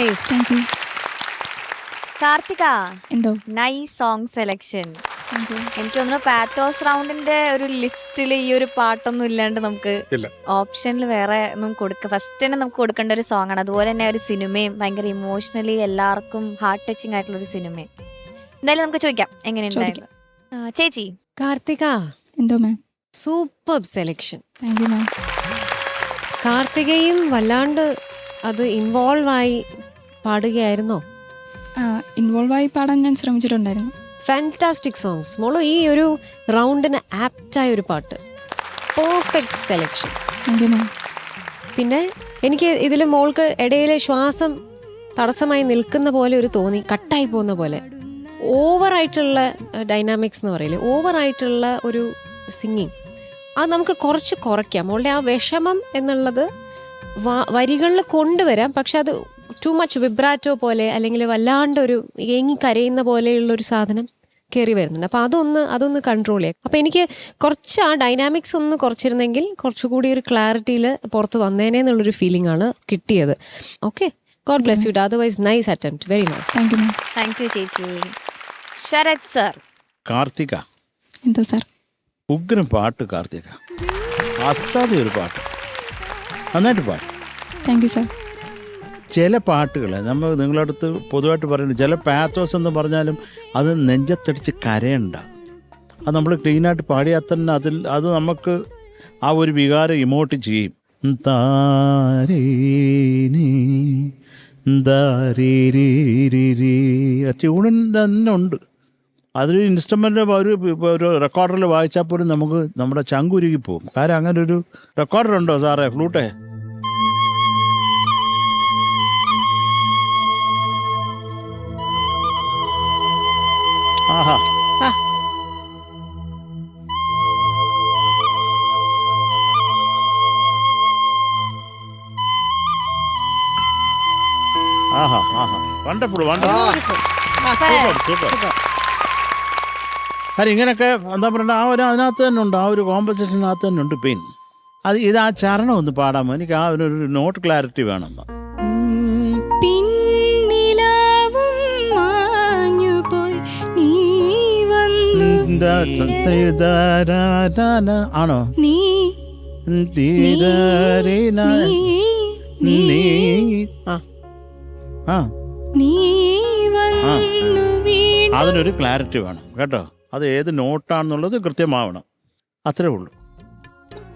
Nice. Karthika, എന്തോ nice song selection. Thank U. എനിക്ക് തോന്നുന്നു പാത്തോസ് റൗണ്ടിന്റെ ഒരു ലിസ്റ്റിൽ ഈ ഒരു പാട്ടൊന്നും ഇല്ലാണ്ട് നമുക്ക് ഓപ്ഷനിൽ വേറെ ഒന്നും ഫസ്റ്റ് തന്നെ നമുക്ക് കൊടുക്കേണ്ട ഒരു സോങ് ആണ്. അതുപോലെ തന്നെ ഒരു സിനിമയും ഭയങ്കര ഇമോഷണലി എല്ലാവർക്കും ഹാർട്ട് ടച്ചിങ് ആയിട്ടുള്ള ഒരു സിനിമയും. എന്തായാലും നമുക്ക് ചോദിക്കാം എങ്ങനെയുണ്ടായിരുന്നു. ചേച്ചി കാർത്തിക, എന്തോ ma'am. Super selection. Thank you ma'am. കാർത്തികയും വല്ലാണ്ട് അത് ഇൻവോൾവ് ആയി പാടുകയായിരുന്നോ? ഇൻവോൾവ് ആയി പാടാൻ ഞാൻ ശ്രമിച്ചിട്ടുണ്ടായിരുന്നു. Fantastic songs. മോളോ ഈ ഒരു റൗണ്ടിന് ആപ്റ്റായ ഒരു പാട്ട്. Perfect selection. താങ്ക് യു മാം. പിന്നെ എനിക്ക് ഇതിൽ മോൾക്ക് ഇടയിലെ ശ്വാസം തടസ്സമായി നിൽക്കുന്ന പോലെ ഒരു തോന്നി, കട്ടായി പോകുന്ന പോലെ. ഓവറായിട്ടുള്ള ഡൈനാമിക്സ് എന്ന് പറയില്ലേ, ഓവറായിട്ടുള്ള ഒരു സിംഗിങ്, അത് നമുക്ക് കുറച്ച് കുറയ്ക്കാം. മോളുടെ ആ വിഷമം എന്നുള്ളത് വരികളിൽ കൊണ്ടുവരാം, പക്ഷെ അത് ടു മച്ച് വിബ്രാറ്റോ പോലെ അല്ലെങ്കിൽ വല്ലാണ്ട് ഒരു ഏങ്ങി കരയുന്ന പോലെയുള്ള ഒരു സാധനം കയറി വരുന്നുണ്ട്. അപ്പോൾ അതൊന്ന് കൺട്രോൾ ചെയ്യാം. അപ്പോൾ എനിക്ക് കുറച്ച് ആ ഡൈനാമിക്സ് ഒന്ന് കുറച്ചിരുന്നെങ്കിൽ കുറച്ചുകൂടി ഒരു ക്ലാരിറ്റിയിൽ പുറത്ത് വന്നേനെ എന്നുള്ളൊരു ഫീലിംഗ് ആണ് കിട്ടിയത്. Okay, God bless you. Otherwise nice attempt, very nice. Thank you ma'am. Thank you ചേച്ചി. ശരത് സർ. കാർത്തിക, എന്തോ സാർ. ഉഗ്രം പാട്ട് കാർത്തിക, അസാധ്യ ഒരു പാട്ട്, നന്നായിട്ട് പാട്ട്. Thank you sir. ചില പാട്ടുകൾ നമ്മൾ നിങ്ങളടുത്ത് പൊതുവായിട്ട് പറയുന്നത്, ചില പാത്തോസ് എന്ന് പറഞ്ഞാലും അത് നെഞ്ചത്തടിച്ച് കരയണ്ട, അത് നമ്മൾ ക്ലീനായിട്ട് പാടിയാൽ തന്നെ അത് നമുക്ക് ആ ഒരു വികാരം ഇമോട്ട് ചെയ്യും. ട്യൂണിൻ തന്നെ ഉണ്ട്. അതൊരു ഇൻസ്ട്രുമെൻ്റ് ഒരു റെക്കോർഡറിൽ വായിച്ചാൽ പോലും നമുക്ക് നമ്മുടെ ചങ്കുരുകി പോകും. കാരണം അങ്ങനെ ഒരു റെക്കോർഡറുണ്ടോ സാറേ, ഫ്ലൂട്ടേ? ആഹാ, ആഹാ, ആഹാ, വണ്ടർഫുൾ, വണ്ടർഫുൾ, സൂപ്പർ. കാരണം ഇങ്ങനെയൊക്കെ എന്താ പറയുക, ആ ഒരു അതിനകത്ത് തന്നെ ഉണ്ട്, ആ ഒരു കോമ്പസിഷനകത്ത് തന്നെ ഉണ്ട് പെയിൻ. ഇത് ആ ചരണം ഒന്ന് പാടാമോ? എനിക്ക് ആ ഒരു നോട്ട് ക്ലാരിറ്റി വേണം. ആണോ? അതിനൊരു ക്ലാരിറ്റി വേണം കേട്ടോ. അത് ഏത് നോട്ടാണെന്നുള്ളത് കൃത്യമാവണം, അത്രേ ഉള്ളൂ.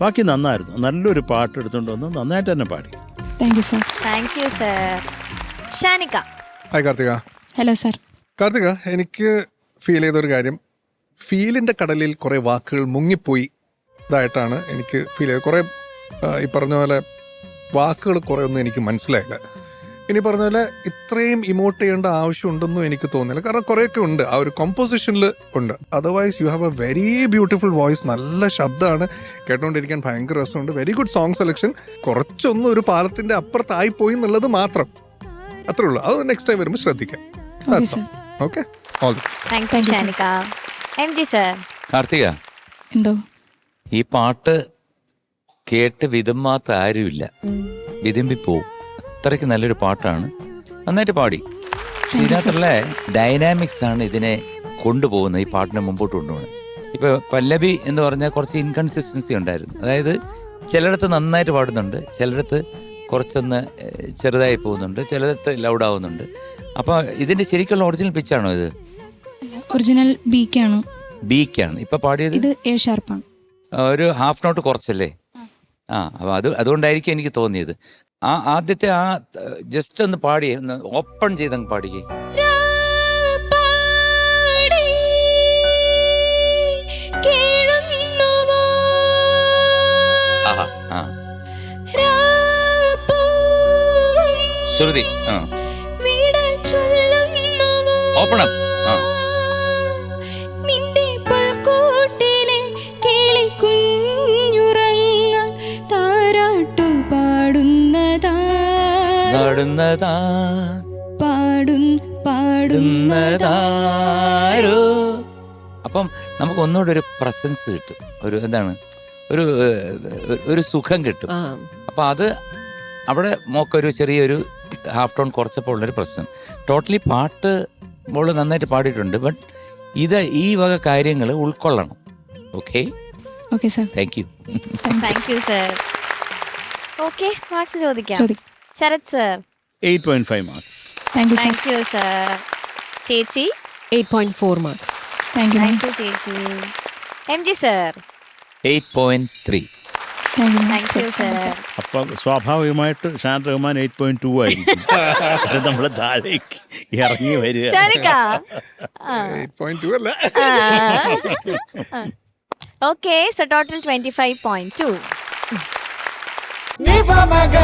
ബാക്കി നന്നായിരുന്നു. നല്ലൊരു പാട്ട് എടുത്തുകൊണ്ട് വന്ന് നന്നായിട്ട് തന്നെ പാടി. Thank you sir. Thank you sir. ഷാനിക. Hi Karthika. Hello sir. Karthika, എനിക്ക് ഫീൽ ചെയ്തൊരു കാര്യം, ഫീലിൻ്റെ കടലിൽ കുറേ വാക്കുകൾ മുങ്ങിപ്പോയി ഇതായിട്ടാണ് എനിക്ക് ഫീൽ ചെയ്തത്. കുറേ ഈ പറഞ്ഞ പോലെ വാക്കുകൾ കുറേ ഒന്നും എനിക്ക് മനസ്സിലായില്ല. ഇനി പറഞ്ഞ പോലെ ഇത്രയും ഇമോട്ട് ചെയ്യേണ്ട ആവശ്യമുണ്ടെന്നും എനിക്ക് തോന്നില്ല. കാരണം കുറേയൊക്കെ ഉണ്ട്, ആ ഒരു കോമ്പോസിഷനിൽ ഉണ്ട്. Otherwise you have a very beautiful voice, നല്ല ശബ്ദമാണ്, കേട്ടോണ്ടിരിക്കാൻ ഭയങ്കര രസമുണ്ട്. Very good song selection. കുറച്ചൊന്നും ഒരു പാലത്തിൻ്റെ അപ്പുറത്തായി പോയി എന്നുള്ളത് മാത്രം, അത്രേ ഉള്ളൂ. അത് നെക്സ്റ്റ് ടൈം വരുമ്പോൾ ശ്രദ്ധിക്കാം. Okay, all the best. Thank you ഷാനിക. M G sir. Karthika, എന്തോ ഈ പാട്ട് കേട്ട് വിതുമ്മാത്ത ആരുമില്ല, വിതുമ്പിപ്പോവും. അത്രയ്ക്ക് നല്ലൊരു പാട്ടാണ്, നന്നായിട്ട് പാടി. ഇതിനകത്തുള്ള ഡൈനാമിക്സ് ആണ് ഇതിനെ കൊണ്ടുപോകുന്നത്, ഈ പാട്ടിനെ മുമ്പോട്ട് കൊണ്ടുപോകുന്നത്. ഇപ്പോൾ പല്ലവി എന്ന് പറഞ്ഞാൽ കുറച്ച് ഇൻകൺസിസ്റ്റൻസി ഉണ്ടായിരുന്നു. അതായത് ചിലയിടത്ത് നന്നായിട്ട് പാടുന്നുണ്ട്, ചിലയിടത്ത് കുറച്ചൊന്ന് ചെറുതായി പോകുന്നുണ്ട്, ചിലയിടത്ത് ലൗഡാവുന്നുണ്ട്. അപ്പോൾ ഇതിൻ്റെ ശരിക്കുള്ള ഒറിജിനൽ പിച്ചാണോ ഇത്? ഒറിജിനൽ ബിക്കാണ്. ബിക്കാണ് ഇപ്പം പാടിയത്. ഇത് എ ഷാർപ്പാണ്. ഒരു ഹാഫ് നോട്ട് കുറച്ചല്ലേ? അപ്പോൾ അതുകൊണ്ടായിരിക്കും എനിക്ക് തോന്നിയത്. ആദ്യത്തെ ജസ്റ്റ് ഒന്ന് പാടിയേ, ഒന്ന് ഓപ്പൺ ചെയ്തങ്ങ് പാടിയേ. ശ്രുതി ഓപ്പൺ അപ്പ്. പാടുന്നതാരോ. അപ്പം നമുക്ക് ഒന്നുകൂടെ ഒരു പ്രസൻസ് കിട്ടും, ഒരു എന്താണ്, ഒരു സുഖം കിട്ടും. അപ്പം അത് അവിടെ മോക്കൊരു ചെറിയൊരു ഹാഫ് ടോൺ കുറച്ചപ്പോൾ ഉള്ളൊരു പ്രശ്നം. ടോട്ടലി പാട്ട് മോള് നന്നായിട്ട് പാടിയിട്ടുണ്ട്. ബട്ട് ഈ വക കാര്യങ്ങൾ ഉൾക്കൊള്ളണം. Okay okay sir. Thank you. Thank you sir. Okay, marks ചോദിക്കാം. ചോദിക്കും. Sarath sir. 8.5 marks. Thank you sir. Thank you sir. ചേച്ചി. 8.4 marks. Thank you ma'am. Thank you ചേച്ചി. M G sir. 8.3. Thank you thank you sir. അപ്പൊ സ്വാഭാവികമായിട്ട് ഷാൻ റഹ്മാൻ 8.2 ആയിരിക്കും. അത് നമ്മള് താഴേക്ക് ഇറങ്ങി വരിക. ഷാനിക്ക. 8.2 അല്ല. Okay, so total 25.2. Ni pa maga